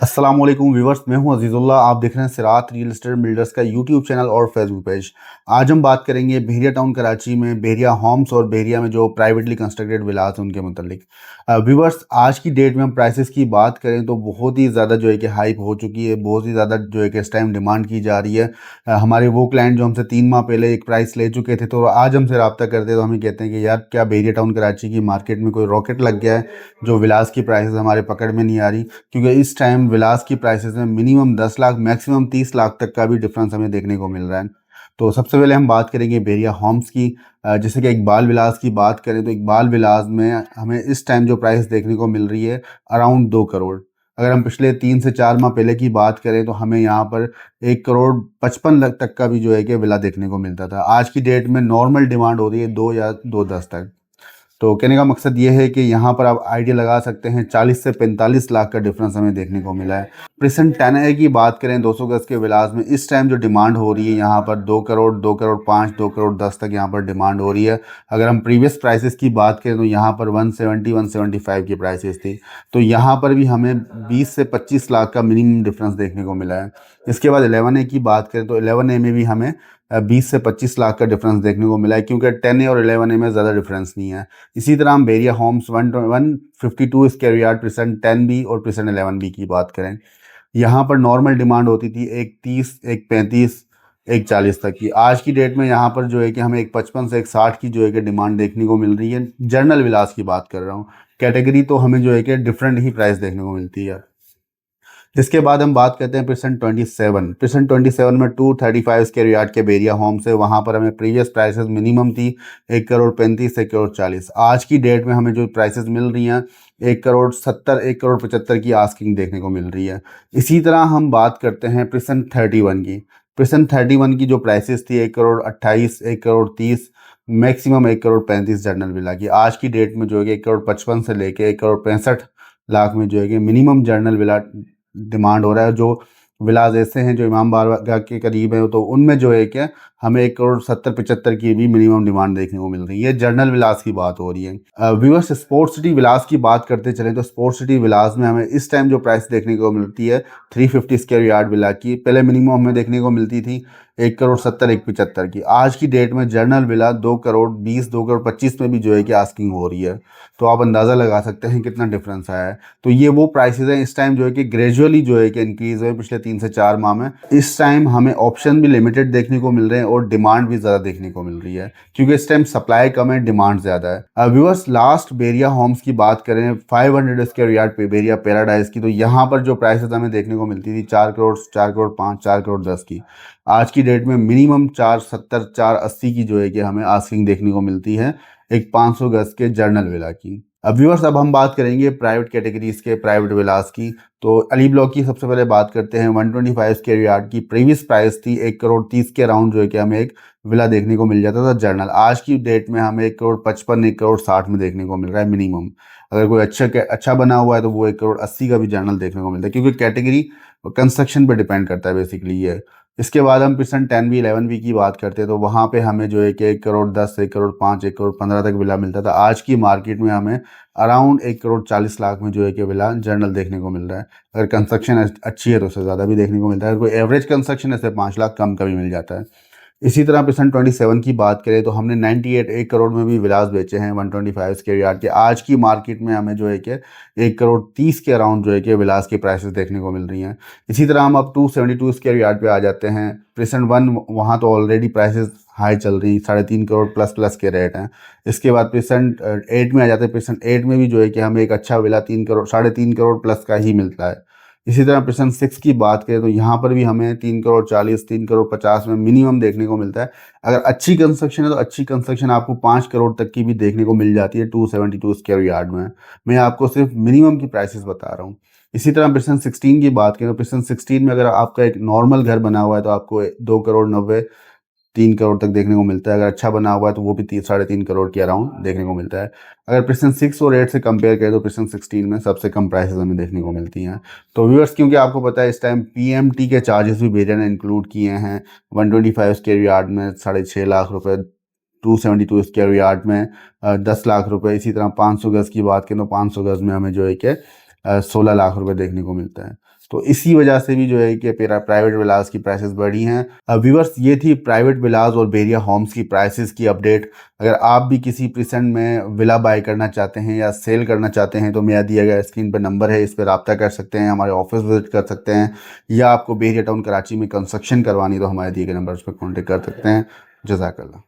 अस्सलाम वालेकुम व्यूवर्स, मैं हूं अजीज़ुल्लाह। आप देख रहे हैं सिरात रियल एस्टेट बिल्डर्स का यूट्यूब चैनल और फेसबुक पेज। आज हम बात करेंगे बहरिया टाउन कराची में बहरिया होम्स और बहरिया में जो प्राइवेटली कंस्ट्रक्टेड विलास हैं उनके मुतालिक। व्यूवर्स, आज की डेट में हम प्राइसेस की बात करें तो बहुत ही ज़्यादा जो है कि हाइप हो चुकी है, बहुत ही ज़्यादा जो है कि इस टाइम डिमांड की जा रही है। हमारे वो क्लाइंट जो हमसे 3 माह पहले एक प्राइस ले चुके थे तो आज हमसे रब्ता करते हैं तो हमें कहते हैं कि यार क्या बहरिया टाउन कराची की मार्केट में कोई रॉकेट लग गया है जो विलास की प्राइसेस हमारे पकड़ में नहीं आ रही। क्योंकि इस टाइम विलास की प्राइसेस में मिनिमम 10 लाख मैक्सिमम 30 लाख तक का भी डिफरेंस हमें देखने को मिल रहा है। तो सबसे पहले हम बात करेंगे बहरिया होम्स की। जैसे कि इकबाल विलास की बात करें तो इकबाल विलास में हमें इस टाइम जो प्राइस देखने को मिल रही है अराउंड 2 करोड़। अगर हम पिछले 3 से 4 माह पहले की बात करें तो हमें यहाँ पर 1 करोड़ 55 लाख तक का भी जो है कि विला देखने को मिलता था। आज की डेट में नॉर्मल डिमांड हो रही है 2 या 2.10 तक। तो कहने का मकसद ये है कि यहाँ पर आप आइडिया लगा सकते हैं 40 से 45 लाख का डिफरेंस हमें देखने को मिला है। प्रेजेंट 10A की बात करें 200 गज के विलास में इस टाइम जो डिमांड हो रही है यहाँ पर 2 करोड़ 2 करोड़ 5 2 करोड़ 10 तक यहाँ पर डिमांड हो रही है। अगर हम प्रीवियस प्राइसेस की बात करें तो यहाँ पर 170 175 की प्राइसेस थी। तो यहाँ पर भी हमें 20 से 25 लाख का मिनिमम डिफरेंस देखने को मिला है। इसके बाद 11A की बात करें तो 11A में भी हमें 20 से 25 लाख का डिफरेंस देखने को मिला है, क्योंकि 10A और 11A में ज़्यादा डिफरेंस नहीं है। इसी तरह हम Bahria homes 152 square yard present 10B और प्रेजेंट 11B की बात करें, यहाँ पर नॉर्मल डिमांड होती थी 130 135 140 तक की। आज की डेट में यहाँ पर जो है कि हमें 155 से 160 की जो है कि डिमांड देखने को मिल रही है। जर्नल विलास की बात कर रहा हूँ, कैटेगरी तो हमें जो है कि डिफरेंट ही प्राइस देखने को मिलती है। इसके बाद हम बात करते हैं प्रेजेंट 27 में 235 स्क्वायर यार्ड के बेरिया होम से। वहाँ पर हमें प्रीवियस प्राइसेस मिनिमम थी 1 करोड़ 35 1 करोड़ 40। आज की डेट में हमें जो प्राइसेस मिल रही हैं 1 करोड़ 70 1 करोड़ 75 की आस्किंग देखने को मिल रही है। इसी तरह हम बात करते हैं प्रेजेंट 31 की। प्रेजेंट 31 की जो प्राइसेस थी 1 crore 28 1 crore 30 maximum 1 crore 35 general villa की। आज की डेट में जो है कि 1 करोड़ 55 से लेके 1 करोड़ 65 लाख में जो है कि मिनिमम जर्नल विला डिमांड हो रहा है। जो विलाज ऐसे हैं जो इमाम बारगाह के करीब है तो उनमें जो है क्या हमें 1 करोड़ 70 75 की भी मिनिमम डिमांड देखने को मिल रही है। जर्नल विलास की बात हो रही है। व्यूअर्स, स्पोर्ट्स सिटी विलास की बात करते चलें तो स्पोर्ट्स सिटी विलास में हमें इस टाइम जो प्राइस देखने को मिलती है 350 स्क्वायर यार्ड विला की। पहले मिनिमम हमें देखने को मिलती थी 1 करोड़ 70 1 75 की। आज की डेट में जर्नल विला 2 करोड़ 20 2 करोड़ 25 में भी जो है कि आस्किंग हो रही है। तो आप अंदाज़ा लगा सकते हैं कितना डिफरेंस आया है। तो ये वो प्राइसेस हैं इस टाइम जो है कि ग्रेजुअली जो है कि इंक्रीज़ हुए पिछले 3 से 4 माह में। इस टाइम हमें ऑप्शन भी लिमिटेड देखने को मिल रहे हैं और डिमांड भी ज़्यादा देखने को मिल रही है, क्योंकि इस टाइम सप्लाई कम है, डिमांड ज़्यादा है। व्यूअर्स, लास्ट बेरिया होम्स की बात करें 500 स्क्वायर यार्ड पे बेरिया पैराडाइज की, तो यहाँ पर जो प्राइसेस हमें देखने को मिलती थी 4 करोड़ 4 करोड़ 5 4 करोड़ 10 की। आज की डेट में मिनिमम 470 480 की जो है कि हमें आस्किंग देखने को मिलती है एक 500 गज के जर्नल विला की। अब व्यूअर्स, अब हम बात करेंगे प्राइवेट कैटेगरीज के प्राइवेट विलास की। तो अली ब्लॉक की सबसे पहले बात करते हैं। 125 स्क्वायर यार्ड की प्रीवियस प्राइस थी 1 करोड़ 30 के अराउंड जो है कि हमें एक विला देखने को मिल जाता था जर्नल। आज की डेट में हमें 1 करोड़ 55 1 करोड़ 60 में देखने को मिल रहा है मिनिमम। अगर कोई अच्छा बना हुआ है तो वो 1 करोड़ 80 का भी जर्नल देखने को मिलता है, क्योंकि कैटेगरी कंस्ट्रक्शन पर डिपेंड करता है बेसिकली ये। इसके बाद हम परसेंट 10B 11B की बात करते हैं तो वहाँ पे हमें जो है कि 1 करोड़ 10 1 करोड़ 5 1 करोड़ 15 तक विला मिलता था। आज की मार्केट में हमें अराउंड 1 करोड़ 40 लाख में जो है कि विला जर्नल देखने को मिल रहा है। अगर कंस्ट्रक्शन अच्छी है तो उससे ज़्यादा भी देखने को मिलता है। अगर कोई एवरेज कंस्ट्रक्शन है तो 5 लाख कम का भी मिल जाता है। इसी तरह परसेंट 27 की बात करें तो हमने 98 1 करोड़ में भी विलास बेचे हैं 125 स्क्वायर यार्ड के। आज की मार्केट में हमें जो है कि 1 करोड़ 30 के अराउंड जो है कि विलास की प्राइसेस देखने को मिल रही हैं। इसी तरह हम अब 272 स्क्वायर यार्ड पे आ जाते हैं। प्रेजेंट 1 वहाँ तो ऑलरेडी प्राइसेस हाई चल रही, 3.5 करोड़ प्लस प्लस के रेट हैं। इसके बाद प्रेजेंट 8 में आ जाते हैं। प्रेजेंट 8 में भी जो है कि हमें एक अच्छा विला 3 करोड़ 3.5 करोड़ प्लस का ही मिलता है। इसी तरह प्रेजेंट 6 की बात करें तो यहाँ पर भी हमें 3 करोड़ 40 3 करोड़ 50 में मिनिमम देखने को मिलता है। अगर अच्छी कंस्ट्रक्शन है तो अच्छी कंस्ट्रक्शन आपको 5 करोड़ तक की भी देखने को मिल जाती है 272 स्क्वायर यार्ड में। मैं आपको सिर्फ मिनिमम की प्राइसेस बता रहा हूँ। इसी तरह परसेंट 16 की बात करें तो परसेंट 16 में अगर आपका एक नॉर्मल घर बना हुआ है तो आपको 2 करोड़ 90 3 करोड़ तक देखने को मिलता है। अगर अच्छा बना हुआ है तो वो भी 3 3.5 करोड़ के अराउंड देखने को मिलता है। अगर परसेंट 6 और 8 से कंपेयर करें तो परसेंट 16 में सबसे कम प्राइसेस हमें देखने को मिलती हैं। तो व्यूअर्स, क्योंकि आपको पता है इस टाइम PMT के चार्जेस भी बेरिया ने इंक्लूड किए हैं। 125 स्क्वायर यार्ड में 6.5 लाख रुपए, 272 स्क्वायर यार्ड में 10 लाख रुपए। इसी तरह 500 गज़ की बात करें तो 500 गज़ में हमें जो है कि 16 लाख रुपए देखने को मिलता है। तो इसी वजह से भी जो है कि प्राइवेट विलास की प्राइसेस बढ़ी हैं। व्यूअर्स, ये थी प्राइवेट विलास और बेरिया होम्स की प्राइसेस की अपडेट। अगर आप भी किसी प्रीसेंट में विला बाय करना चाहते हैं या सेल करना चाहते हैं तो मेरा दिया गया स्क्रीन पर नंबर है, इस पर रब्ता कर सकते हैं, हमारे ऑफिस विजिट कर सकते हैं, या आपको बेरिया टाउन कराची में कंस्ट्रक्शन करवानी तो हमारे दिए गए नंबर पर कॉन्टेक्ट कर सकते हैं। जज़ाकल्लाह।